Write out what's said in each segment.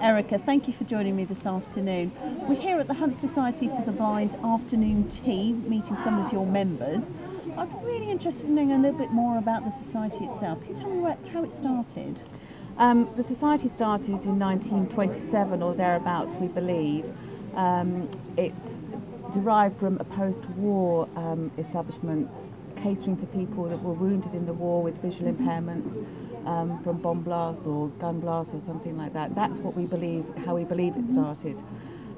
Erica, thank you for joining me this afternoon. We're here at the Hunt Society for the Blind afternoon tea, meeting some of your members. I'm really interested in knowing a little bit more about the society itself. Can you tell me how it started? The society started in 1927 or thereabouts, we believe. It's derived from a post-war establishment catering for people that were wounded in the war with visual impairments from bomb blasts or gun blasts or something like that. That's what we believe, how we believe it started.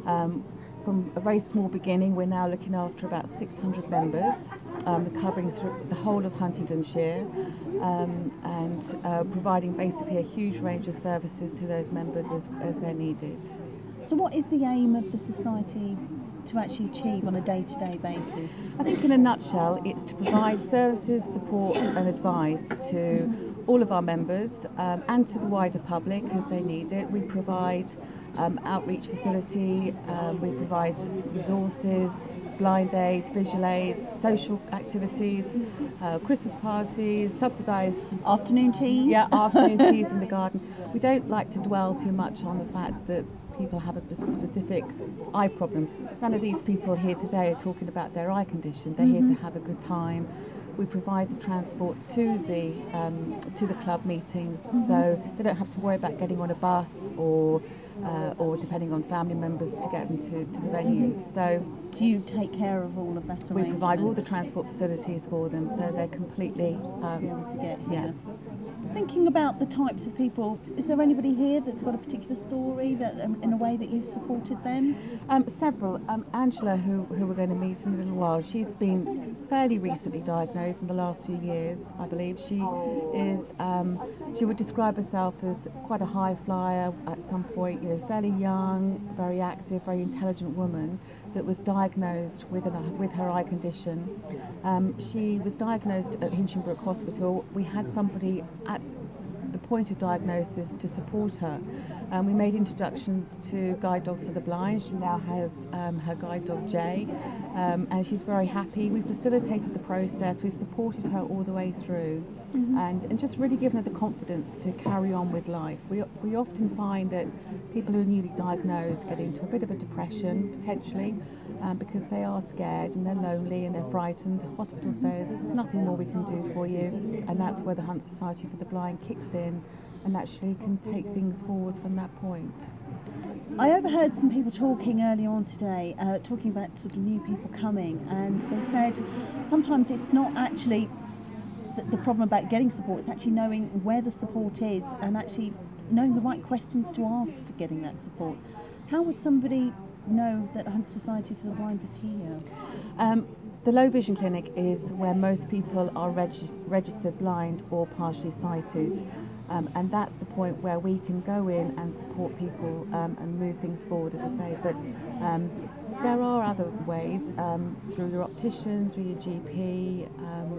From a very small beginning, we're now looking after about 600 members, covering through the whole of Huntingdonshire, and providing basically a huge range of services to those members as they're needed. So what is the aim of the society to actually achieve on a day-to-day basis? I think in a nutshell, it's to provide services, support and advice to all of our members and to the wider public as they need it. We provide outreach facility, we provide resources, blind aids, visual aids, social activities, Christmas parties, subsidised afternoon teas. Yeah, afternoon teas in the garden. We don't like to dwell too much on the fact that people have a specific eye problem. None of these people here today are talking about their eye condition. They're here to have a good time. We provide the transport to the club meetings, so they don't have to worry about getting on a bus or depending on family members to get them to the venues. So do you take care of all of that arrangement? We provide all the transport facilities for them, so they're completely able to get here. Yes. Thinking about the types of people, is there anybody here that's got a particular story that, in a way, that you've supported them? Several. Angela, who we're going to meet in a little while, she's been fairly recently diagnosed in the last few years, I believe. She would describe herself as quite a high flyer at some point, fairly young, very active, very intelligent woman that was diagnosed with her eye condition. She was diagnosed at Hinchinbrook Hospital. We had somebody at the point of diagnosis to support her. We made introductions to Guide Dogs for the Blind. She now has her guide dog Jay, and she's very happy. We've facilitated the process, we've supported her all the way through, and just really given her the confidence to carry on with life. We often find that people who are newly diagnosed get into a bit of a depression, potentially, because they are scared and they're lonely and they're frightened. The hospital says there's nothing more we can do for you, and that's where the Hunt Society for the Blind kicks in and actually can take things forward from that point. I overheard some people talking earlier on today, talking about sort of new people coming, and they said sometimes it's not actually the problem about getting support, it's actually knowing where the support is and actually knowing the right questions to ask for getting that support. How would somebody know that Hunt Society for the Blind was here? The Low Vision Clinic is where most people are registered blind or partially sighted, and that's the point where we can go in and support people and move things forward, as I say. But there are other ways, through your optician, through your GP,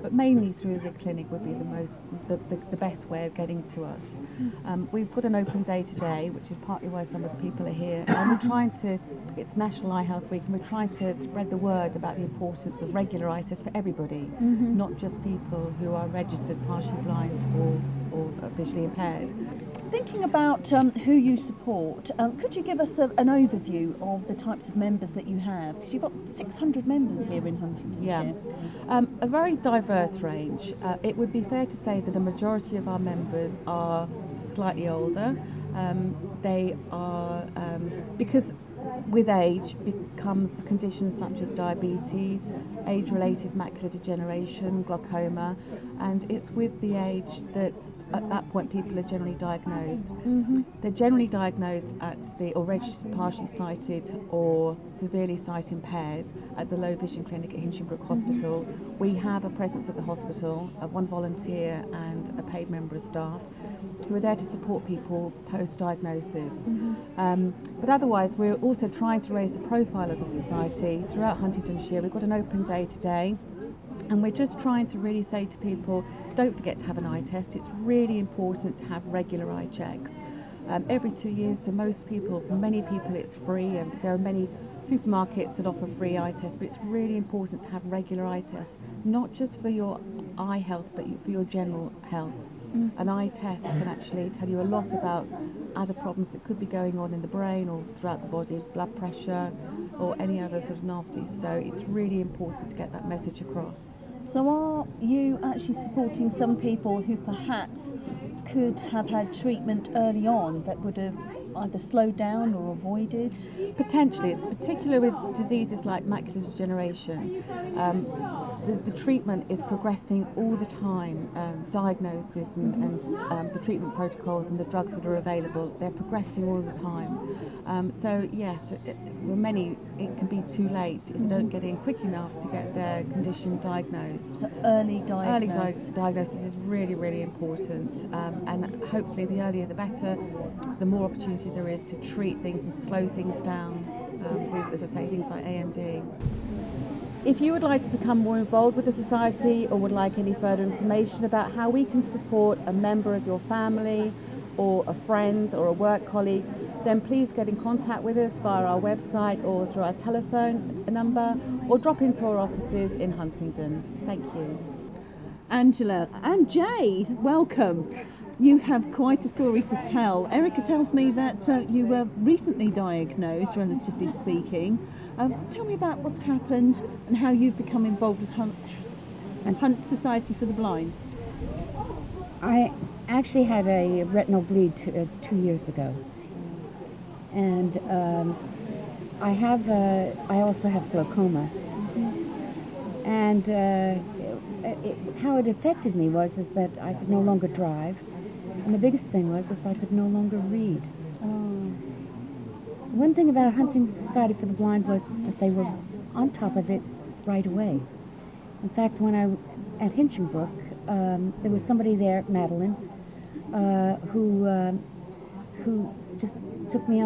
but mainly through the clinic would be the best way of getting to us. We've got an open day today, which is partly why some of the people are here, and we're trying to, it's National Eye Health Week, and we're trying to spread the word about the importance of regular eye tests for everybody, not just people who are registered partially blind or visually impaired. Thinking about who you support, could you give us an overview of the types of members that you have? Because you've got 600 members here in Huntingdonshire. Yeah, a very diverse range. It would be fair to say that a majority of our members are slightly older. They are, because with age becomes conditions such as diabetes, age-related macular degeneration, glaucoma, and it's with the age that at that point people are generally diagnosed. They're generally diagnosed or registered partially sighted or severely sight impaired at the Low Vision Clinic at Hinchinbrook Hospital. We have a presence at the hospital of one volunteer and a paid member of staff. who are there to support people post-diagnosis. But otherwise, we're also trying to raise the profile of the society throughout Huntingdonshire. We've got an open day today, and we're just trying to really say to people, don't forget to have an eye test. It's really important to have regular eye checks. Every 2 years, for many people it's free, and there are many supermarkets that offer free eye tests, but it's really important to have regular eye tests, not just for your eye health, but for your general health. An eye test can actually tell you a lot about other problems that could be going on in the brain or throughout the body, blood pressure or any other sort of nasty. So it's really important to get that message across. So are you actually supporting some people who perhaps could have had treatment early on that would have either slowed down or avoided? Potentially, it's particularly with diseases like macular degeneration. The treatment is progressing all the time. Diagnosis and the treatment protocols and the drugs that are available, they're progressing all the time. So yes, for many it can be too late if they don't get in quick enough to get their condition diagnosed. So early diagnosis. Early diagnosis is really, really important, and hopefully the earlier the better, the more opportunity there is to treat things and slow things down with, as I say, things like AMD. If you would like to become more involved with the Society or would like any further information about how we can support a member of your family or a friend or a work colleague, then please get in contact with us via our website or through our telephone number, or drop into our offices in Huntingdon. Thank you. Angela and Jay, welcome. You have quite a story to tell. Erica tells me that you were recently diagnosed, relatively speaking. Tell me about what's happened and how you've become involved with Hunt Society for the Blind. I actually had a retinal bleed 2 years ago, and I also have glaucoma. And how it affected me is that I could no longer drive. And the biggest thing was I could no longer read. One thing about Huntington Society for the Blind was that they were on top of it right away. In fact, when at Hinchinbrook, there was somebody there, Madeline, who just took me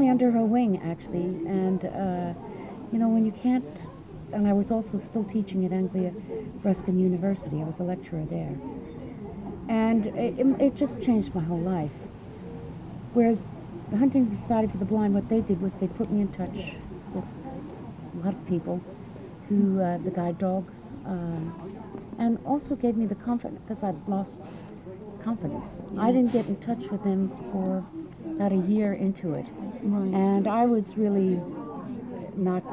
under her wing, actually. And when you can't, and I was also still teaching at Anglia Ruskin University. I was a lecturer there. And it just changed my whole life. Whereas the Huntington Society for the Blind, what they did was they put me in touch with a lot of people who, the guide dogs, and also gave me the confidence, because I'd lost confidence. Yes. I didn't get in touch with them for about a year into it. Right. And I was really not...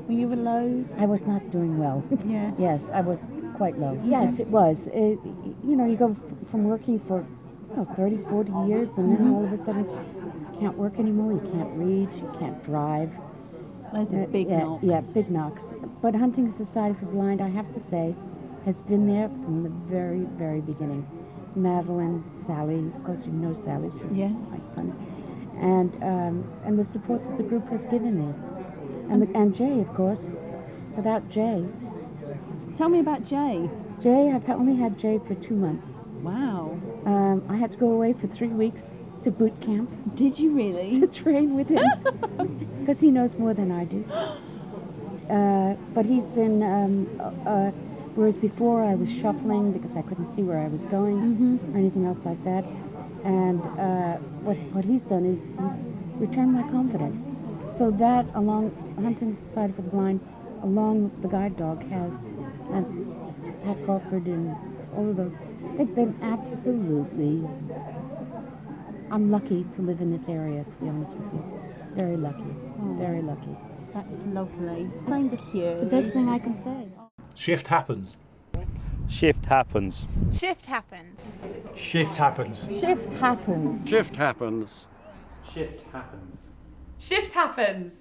Were you low? I was not doing well. Yes. Yes, I was quite low. Yes, it was. You go from working for 30, 40 years, and then all of a sudden you can't work anymore, you can't read, you can't drive. Those are big knocks. Yeah, big knocks. But Huntington Society for the Blind, I have to say, has been there from the very, very beginning. Madeline, Sally, of course you know Sally, she's quite funny. And the support that the group has given me. And Jay, of course. Without Jay. Tell me about Jay. Jay, I've only had Jay for 2 months. Wow. I had to go away for 3 weeks to boot camp. Did you really? To train with him. Because he knows more than I do. But he's been, whereas before I was shuffling because I couldn't see where I was going or anything else like that. And what he's done is he's returned my confidence. So that, along Huntington Society for the Blind, along the guide dog, has Pat Crawford and all of those. They've been absolutely... I'm lucky to live in this area, to be honest with you. Very lucky. Very lucky. That's lovely. Thank you. It's the best thing I can say. Shift happens. Shift happens. Shift happens. Shift happens. Shift happens. Shift happens. Shift happens. Shift happens.